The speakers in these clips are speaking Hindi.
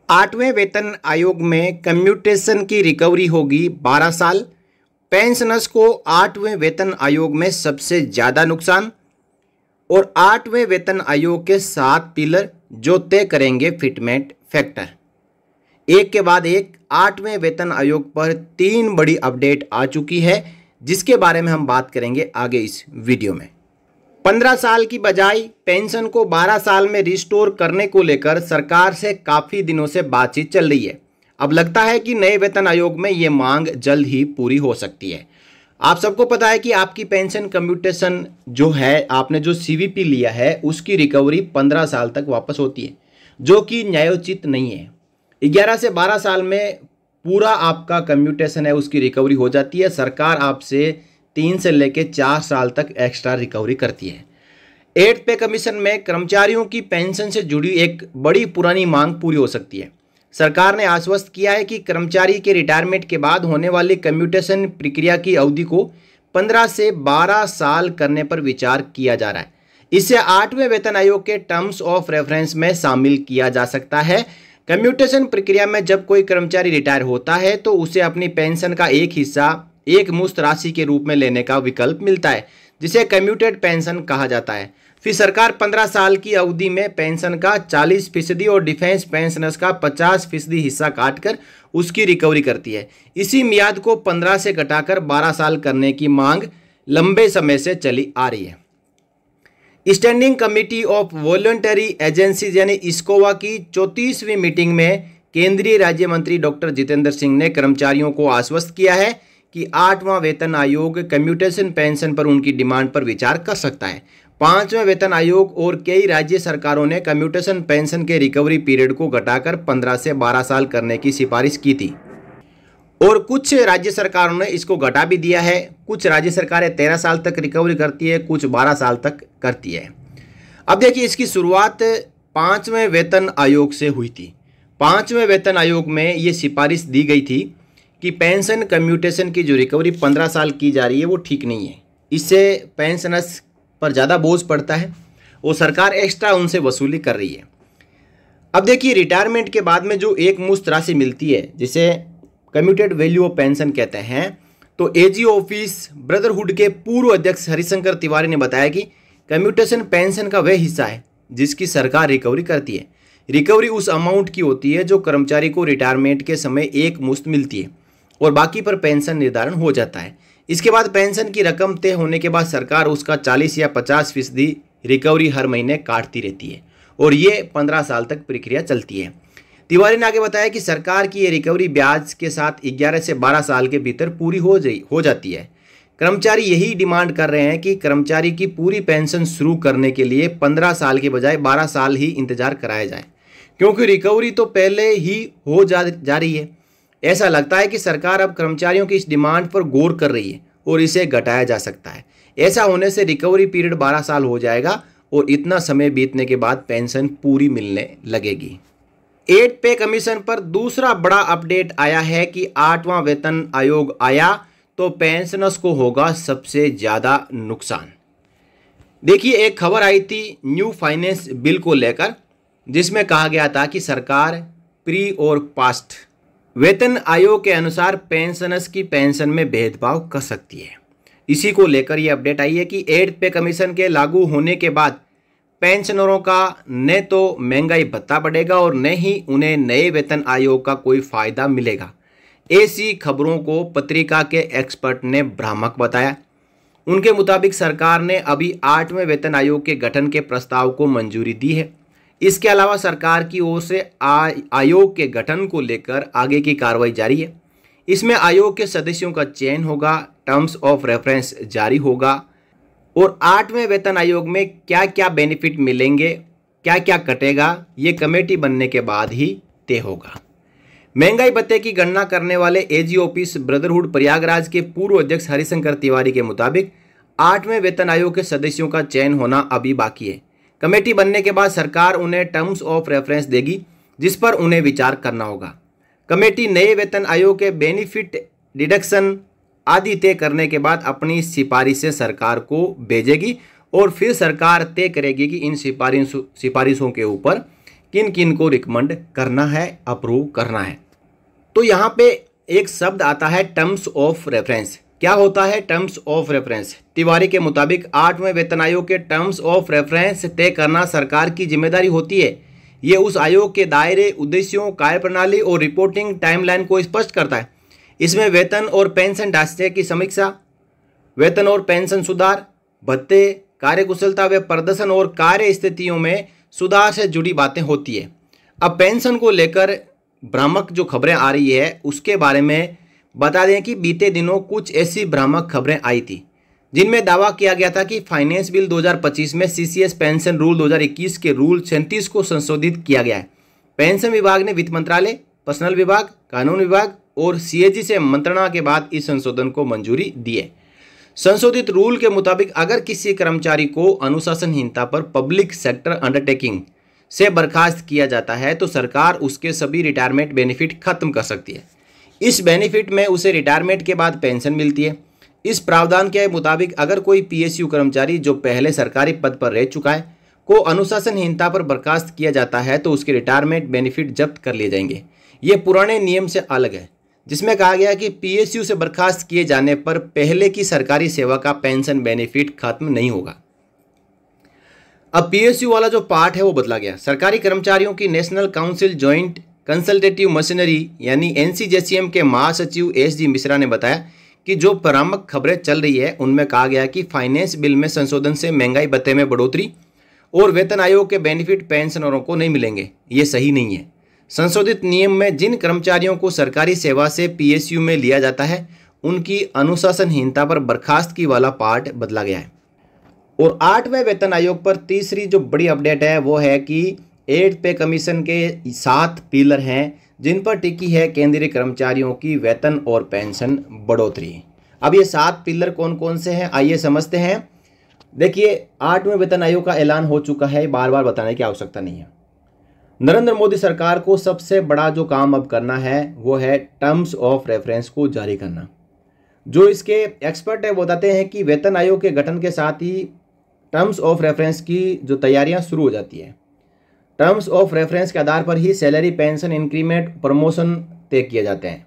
8वें वेतन आयोग में कम्यूटेशन की रिकवरी होगी 12 साल। पेंशनर्स को 8वें वेतन आयोग में सबसे ज़्यादा नुकसान। और 8वें वेतन आयोग के 7 पिलर जो तय करेंगे फिटमेंट फैक्टर। एक के बाद एक 8वें वेतन आयोग पर 3 बड़ी अपडेट आ चुकी है, जिसके बारे में हम बात करेंगे आगे इस वीडियो में। 15 साल की बजाय पेंशन को 12 साल में रिस्टोर करने को लेकर सरकार से काफ़ी दिनों से बातचीत चल रही है। अब लगता है कि नए वेतन आयोग में ये मांग जल्द ही पूरी हो सकती है। आप सबको पता है कि आपकी पेंशन कम्यूटेशन जो है, आपने जो सीवीपी लिया है उसकी रिकवरी 15 साल तक वापस होती है, जो कि न्यायोचित नहीं है। 11 से 12 साल में पूरा आपका कम्यूटेशन है उसकी रिकवरी हो जाती है। सरकार आपसे 3 से लेकर 4 साल तक एक्स्ट्रा रिकवरी करती है। 8th पे कमीशन में कर्मचारियों की पेंशन से जुड़ी एक बड़ी पुरानी मांग पूरी हो सकती है। सरकार ने आश्वस्त किया है कि कर्मचारी के रिटायरमेंट के बाद होने वाली कम्यूटेशन प्रक्रिया की अवधि को 15 से 12 साल करने पर विचार किया जा रहा है। इसे 8वें वेतन आयोग के टर्म्स ऑफ रेफरेंस में शामिल किया जा सकता है। कम्यूटेशन प्रक्रिया में जब कोई कर्मचारी रिटायर होता है तो उसे अपनी पेंशन का एक हिस्सा एक मुश्त राशि के रूप में लेने का विकल्प मिलता है, जिसे कम्यूटेड पेंशन कहा जाता है। फिर सरकार 15 साल की अवधि में पेंशन का 40% और डिफेंस पेंशनर्स का 50% हिस्सा काटकर उसकी रिकवरी करती है। इसी मियाद को 15 से घटाकर 12 साल करने की मांग लंबे समय से चली आ रही है। Standing committee of voluntary agencies यानी इस्कोवा की 34वीं मीटिंग में केंद्रीय राज्य मंत्री डॉक्टर जितेंद्र सिंह ने कर्मचारियों को आश्वस्त किया है कि 8वां वेतन आयोग कम्यूटेशन पेंशन पर उनकी डिमांड पर विचार कर सकता है। 5वें वेतन आयोग और कई राज्य सरकारों ने कम्यूटेशन पेंशन के रिकवरी पीरियड को घटाकर 15 से 12 साल करने की सिफारिश की थी और कुछ राज्य सरकारों ने इसको घटा भी दिया है। कुछ राज्य सरकारें 13 साल तक रिकवरी करती है, कुछ 12 साल तक करती है। अब देखिए, इसकी शुरुआत 5वें वेतन आयोग से हुई थी। 5वें वेतन आयोग में ये सिफारिश दी गई थी कि पेंशन कम्यूटेशन की जो रिकवरी 15 साल की जा रही है वो ठीक नहीं है। इससे पेंशनर्स पर ज़्यादा बोझ पड़ता है और सरकार एक्स्ट्रा उनसे वसूली कर रही है। अब देखिए, रिटायरमेंट के बाद में जो एक मुश्त राशि मिलती है, जिसे कम्यूटेड वैल्यू ऑफ पेंशन कहते हैं, तो एजी ऑफिस ब्रदरहुड के पूर्व अध्यक्ष हरिशंकर तिवारी ने बताया कि कम्यूटेशन पेंशन का वह हिस्सा है जिसकी सरकार रिकवरी करती है। रिकवरी उस अमाउंट की होती है जो कर्मचारी को रिटायरमेंट के समय एक मुश्त मिलती है और बाकी पर पेंशन निर्धारण हो जाता है। इसके बाद पेंशन की रकम तय होने के बाद सरकार उसका 40 या 50% रिकवरी हर महीने काटती रहती है और ये 15 साल तक प्रक्रिया चलती है। तिवारी ने आगे बताया कि सरकार की ये रिकवरी ब्याज के साथ 11 से 12 साल के भीतर पूरी हो जाती है। कर्मचारी यही डिमांड कर रहे हैं कि कर्मचारी की पूरी पेंशन शुरू करने के लिए 15 साल के बजाय 12 साल ही इंतजार कराया जाए, क्योंकि रिकवरी तो पहले ही हो जा रही है। ऐसा लगता है कि सरकार अब कर्मचारियों की इस डिमांड पर गौर कर रही है और इसे घटाया जा सकता है। ऐसा होने से रिकवरी पीरियड 12 साल हो जाएगा और इतना समय बीतने के बाद पेंशन पूरी मिलने लगेगी। 8th पे कमीशन पर दूसरा बड़ा अपडेट आया है कि 8वां वेतन आयोग आया तो पेंशनर्स को होगा सबसे ज़्यादा नुकसान। देखिए, एक खबर आई थी न्यू फाइनेंस बिल को लेकर, जिसमें कहा गया था कि सरकार प्री और पास्ट वेतन आयोग के अनुसार पेंशनर्स की पेंशन में भेदभाव कर सकती है। इसी को लेकर यह अपडेट आई है कि 8th पे कमीशन के लागू होने के बाद पेंशनरों का न तो महंगाई भत्ता बढ़ेगा और न ही उन्हें नए वेतन आयोग का कोई फायदा मिलेगा। ऐसी खबरों को पत्रिका के एक्सपर्ट ने भ्रामक बताया। उनके मुताबिक सरकार ने अभी 8वें वेतन आयोग के गठन के प्रस्ताव को मंजूरी दी है। इसके अलावा सरकार की ओर से आयोग के गठन को लेकर आगे की कार्रवाई जारी है। इसमें आयोग के सदस्यों का चयन होगा, टर्म्स ऑफ रेफरेंस जारी होगा और 8वें वेतन आयोग में क्या क्या बेनिफिट मिलेंगे, क्या क्या कटेगा, ये कमेटी बनने के बाद ही तय होगा। महंगाई भत्ते की गणना करने वाले एजी ऑफिस ब्रदरहुड प्रयागराज के पूर्व अध्यक्ष हरिशंकर तिवारी के मुताबिक 8वें वेतन आयोग के सदस्यों का चयन होना अभी बाकी है। कमेटी बनने के बाद सरकार उन्हें टर्म्स ऑफ रेफरेंस देगी, जिस पर उन्हें विचार करना होगा। कमेटी नए वेतन आयोग के बेनिफिट, डिडक्शन आदि तय करने के बाद अपनी सिफारिशें सरकार को भेजेगी और फिर सरकार तय करेगी कि इन सिफारिशों के ऊपर किन किन को रिकमेंड करना है, अप्रूव करना है। तो यहाँ पे एक शब्द आता है टर्म्स ऑफ रेफरेंस। क्या होता है टर्म्स ऑफ रेफरेंस? तिवारी के मुताबिक 8वें वेतन आयोग के टर्म्स ऑफ रेफरेंस तय करना सरकार की जिम्मेदारी होती है। ये उस आयोग के दायरे, उद्देश्यों, कार्यप्रणाली और रिपोर्टिंग टाइमलाइन को स्पष्ट करता है। इसमें वेतन और पेंशन ढांचे की समीक्षा, वेतन और पेंशन सुधार, भत्ते, कार्यकुशलता व प्रदर्शन और कार्य स्थितियों में सुधार से जुड़ी बातें होती है। अब पेंशन को लेकर भ्रामक जो खबरें आ रही है उसके बारे में बता दें कि बीते दिनों कुछ ऐसी भ्रामक खबरें आई थी जिनमें दावा किया गया था कि फाइनेंस बिल 2025 में सीसीएस पेंशन रूल 2021 के रूल 37 को संशोधित किया गया है। पेंशन विभाग ने वित्त मंत्रालय, पर्सनल विभाग, कानून विभाग और सीएजी से मंत्रणा के बाद इस संशोधन को मंजूरी दी है। संशोधित रूल के मुताबिक अगर किसी कर्मचारी को अनुशासनहीनता पर पब्लिक सेक्टर अंडरटेकिंग से बर्खास्त किया जाता है तो सरकार उसके सभी रिटायरमेंट बेनिफिट खत्म कर सकती है। इस बेनिफिट में उसे रिटायरमेंट के बाद पेंशन मिलती है। इस प्रावधान के मुताबिक अगर कोई पीएसयू कर्मचारी जो पहले सरकारी पद पर रह चुका है को अनुशासनहीनता पर बर्खास्त किया जाता है तो उसके रिटायरमेंट बेनिफिट जब्त कर लिए जाएंगे। ये पुराने नियम से अलग है जिसमें कहा गया कि पीएसयू से बर्खास्त किए जाने पर पहले की सरकारी सेवा का पेंशन बेनिफिट खत्म नहीं होगा। अब पीएसयू वाला जो पार्ट है वो बदला गया। सरकारी कर्मचारियों की national council joint consultative machinery यानी एनसीजेसीएम के महासचिव एसजी मिश्रा ने बताया कि जो भ्रामक खबरें चल रही है उनमें कहा गया कि फाइनेंस बिल में संशोधन से महंगाई भत्ते में बढ़ोतरी और वेतन आयोग के बेनिफिट पेंशनरों को नहीं मिलेंगे। ये सही नहीं है। संशोधित नियम में जिन कर्मचारियों को सरकारी सेवा से पीएसयू में लिया जाता है उनकी अनुशासनहीनता पर बर्खास्त की वाला पार्ट बदला गया है। और 8वें वेतन आयोग पर तीसरी जो बड़ी अपडेट है वो है कि 8 पे कमीशन के 7 पिलर हैं जिन पर टिकी है केंद्रीय कर्मचारियों की वेतन और पेंशन बढ़ोतरी। अब ये 7 पिलर कौन कौन से हैं आइए समझते हैं। देखिए 8वें वेतन आयोग का ऐलान हो चुका है, बार बार बताने की आवश्यकता नहीं है। नरेंद्र मोदी सरकार को सबसे बड़ा जो काम अब करना है वो है टर्म्स ऑफ रेफरेंस को जारी करना। जो इसके एक्सपर्ट है वो बताते हैं कि वेतन आयोग के गठन के साथ ही टर्म्स ऑफ रेफरेंस की जो तैयारियां शुरू हो जाती है। टर्म्स ऑफ रेफरेंस के आधार पर ही सैलरी, पेंशन, इंक्रीमेंट, प्रमोशन तय किए जाते हैं।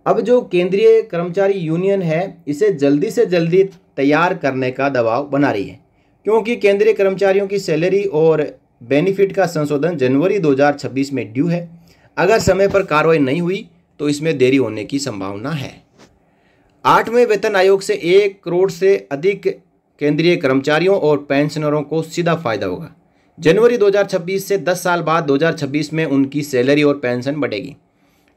अब जो केंद्रीय कर्मचारी यूनियन है इसे जल्दी से जल्दी तैयार करने का दबाव बना रही है क्योंकि केंद्रीय कर्मचारियों की सैलरी और बेनिफिट का संशोधन जनवरी 2026 में ड्यू है। अगर समय पर कार्रवाई नहीं हुई तो इसमें देरी होने की संभावना है। 8वें वेतन आयोग से 1 करोड़ से अधिक केंद्रीय कर्मचारियों और पेंशनरों को सीधा फायदा होगा। जनवरी 2026 से 10 साल बाद 2026 में उनकी सैलरी और पेंशन बढ़ेगी।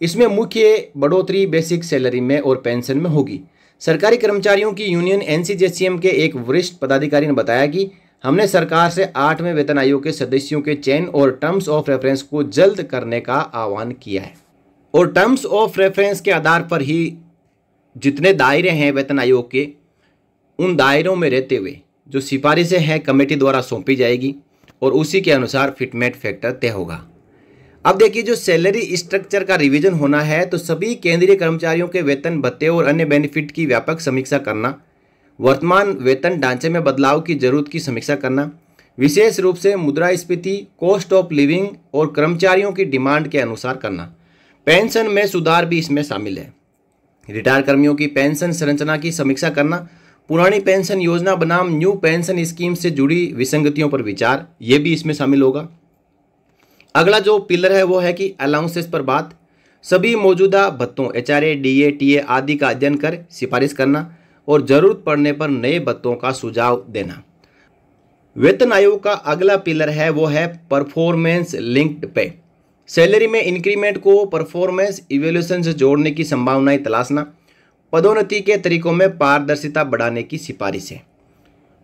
इसमें मुख्य बढ़ोतरी बेसिक सैलरी में और पेंशन में होगी। सरकारी कर्मचारियों की यूनियन एनसीजेसीएम के एक वरिष्ठ पदाधिकारी ने बताया कि हमने सरकार से 8वें वेतन आयोग के सदस्यों के चयन और टर्म्स ऑफ रेफरेंस को जल्द करने का आह्वान किया है। और टर्म्स ऑफ रेफरेंस के आधार पर ही जितने दायरे हैं वेतन आयोग के उन दायरों में रहते हुए जो सिफारिशें हैं कमेटी द्वारा सौंपी जाएगी और उसी के अनुसार फिटमेंट फैक्टर तय होगा। अब देखिए जो सैलरी स्ट्रक्चर का रिवीजन होना है तो सभी केंद्रीय कर्मचारियों के वेतन, भत्ते और अन्य बेनिफिट की व्यापक समीक्षा करना, वर्तमान वेतन ढांचे में बदलाव की जरूरत की समीक्षा करना, विशेष रूप से मुद्रास्फीति, कॉस्ट ऑफ लिविंग और कर्मचारियों की डिमांड के अनुसार करना। पेंशन में सुधार भी इसमें शामिल है। रिटायर कर्मियों की पेंशन संरचना की समीक्षा करना, पुरानी पेंशन योजना बनाम न्यू पेंशन स्कीम से जुड़ी विसंगतियों पर विचार, ये भी इसमें शामिल होगा। अगला जो पिलर है वो है कि अलाउंसेस पर बात, सभी मौजूदा भत्तों एचआरए, डीए, टीए आदि का अध्ययन कर सिफारिश करना और जरूरत पड़ने पर नए भत्तों का सुझाव देना। वेतन आयोग का अगला पिलर है वो है परफॉर्मेंस लिंक्ड पे। सैलरी में इंक्रीमेंट को परफॉर्मेंस इवैल्यूएशन से जोड़ने की संभावनाएं तलाशना, पदोन्नति के तरीकों में पारदर्शिता बढ़ाने की सिफारिश है।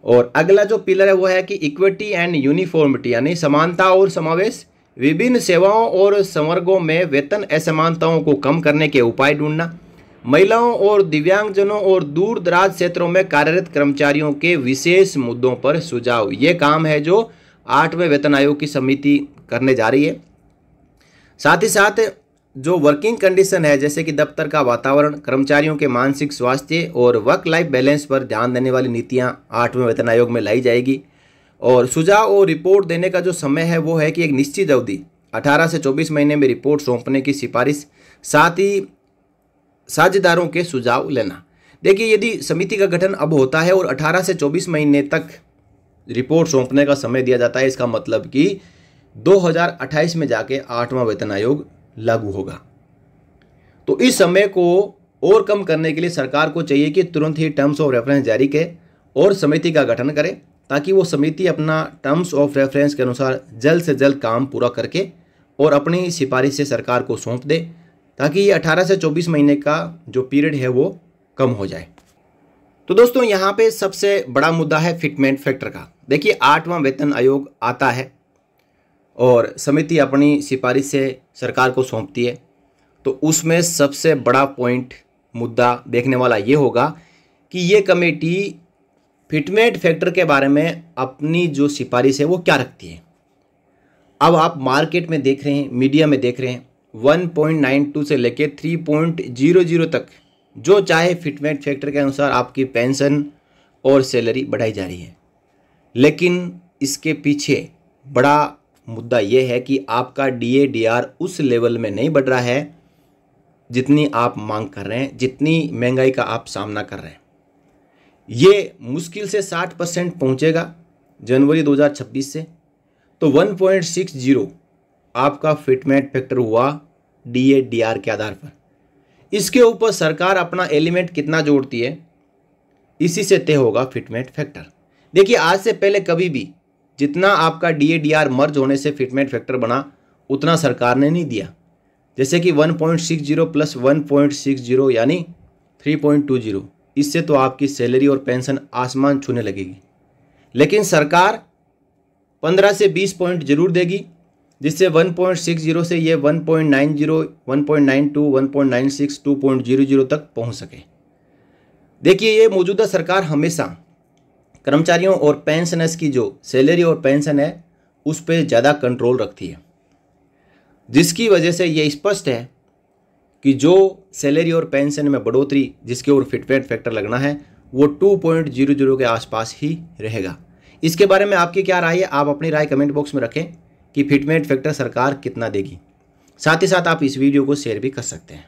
और अगला जो पिलर है वो है कि इक्विटी एंड यूनिफॉर्मिटी यानी समानता और समावेश, विभिन्न सेवाओं और संवर्गों में वेतन असमानताओं को कम करने के उपाय ढूंढना, महिलाओं और दिव्यांगजनों और दूर दराज क्षेत्रों में कार्यरत कर्मचारियों के विशेष मुद्दों पर सुझाव। ये काम है जो 8वें वेतन आयोग की समिति करने जा रही है। साथ ही साथ जो वर्किंग कंडीशन है जैसे कि दफ्तर का वातावरण, कर्मचारियों के मानसिक स्वास्थ्य और वर्क लाइफ बैलेंस पर ध्यान देने वाली नीतियां 8वें वेतन आयोग में लाई जाएगी। और सुझाव और रिपोर्ट देने का जो समय है वो है कि एक निश्चित अवधि 18 से 24 महीने में रिपोर्ट सौंपने की सिफारिश, साथ ही साझेदारों के सुझाव लेना। देखिए, यदि समिति का गठन अब होता है और 18 से 24 महीने तक रिपोर्ट सौंपने का समय दिया जाता है, इसका मतलब कि 2028 में जाके 8वां वेतन आयोग लागू होगा। तो इस समय को और कम करने के लिए सरकार को चाहिए कि तुरंत ही टर्म्स ऑफ रेफरेंस जारी करे और समिति का गठन करे, ताकि वो समिति अपना टर्म्स ऑफ रेफरेंस के अनुसार जल्द से जल्द काम पूरा करके और अपनी सिफारिश से सरकार को सौंप दे, ताकि ये 18 से 24 महीने का जो पीरियड है वो कम हो जाए। तो दोस्तों, यहाँ पे सबसे बड़ा मुद्दा है फिटमेंट फैक्टर का। देखिए, 8वां वेतन आयोग आता है और समिति अपनी सिफारिश से सरकार को सौंपती है, तो उसमें सबसे बड़ा पॉइंट मुद्दा देखने वाला ये होगा कि ये कमेटी फिटमेंट फैक्टर के बारे में अपनी जो सिफारिश है वो क्या रखती है। अब आप मार्केट में देख रहे हैं, मीडिया में देख रहे हैं, 1.92 से लेकर 3.00 तक जो चाहे फिटमेंट फैक्टर के अनुसार आपकी पेंशन और सैलरी बढ़ाई जा रही है। लेकिन इसके पीछे बड़ा मुद्दा ये है कि आपका DA DR उस लेवल में नहीं बढ़ रहा है जितनी आप मांग कर रहे हैं, जितनी महंगाई का आप सामना कर रहे हैं। ये मुश्किल से 60% पहुंचेगा जनवरी 2026 से। तो 1.60 आपका फिटमेंट फैक्टर हुआ DA DR के आधार पर। इसके ऊपर सरकार अपना एलिमेंट कितना जोड़ती है, इसी से तय होगा फिटमेंट फैक्टर। देखिए, आज से पहले कभी भी जितना आपका DA DR मर्ज होने से फिटमेंट फैक्टर बना, उतना सरकार ने नहीं दिया। जैसे कि 1.60 प्लस 1.60 यानी 3.20, इससे तो आपकी सैलरी और पेंशन आसमान छूने लगेगी। लेकिन सरकार 15 से 20 पॉइंट जरूर देगी, जिससे 1.60 से ये 1.90, 1.92, 1.96, 2.00 तक पहुंच सके। देखिए, ये मौजूदा सरकार हमेशा कर्मचारियों और पेंशनर्स की जो सैलरी और पेंशन है उस पर ज़्यादा कंट्रोल रखती है, जिसकी वजह से ये स्पष्ट है कि जो सैलरी और पेंशन में बढ़ोतरी जिसके ऊपर फिटमेंट फैक्टर लगना है वो 2.00 के आसपास ही रहेगा। इसके बारे में आपकी क्या राय है? आप अपनी राय कमेंट बॉक्स में रखें कि फिटमेंट फैक्टर सरकार कितना देगी। साथ ही साथ आप इस वीडियो को शेयर भी कर सकते हैं।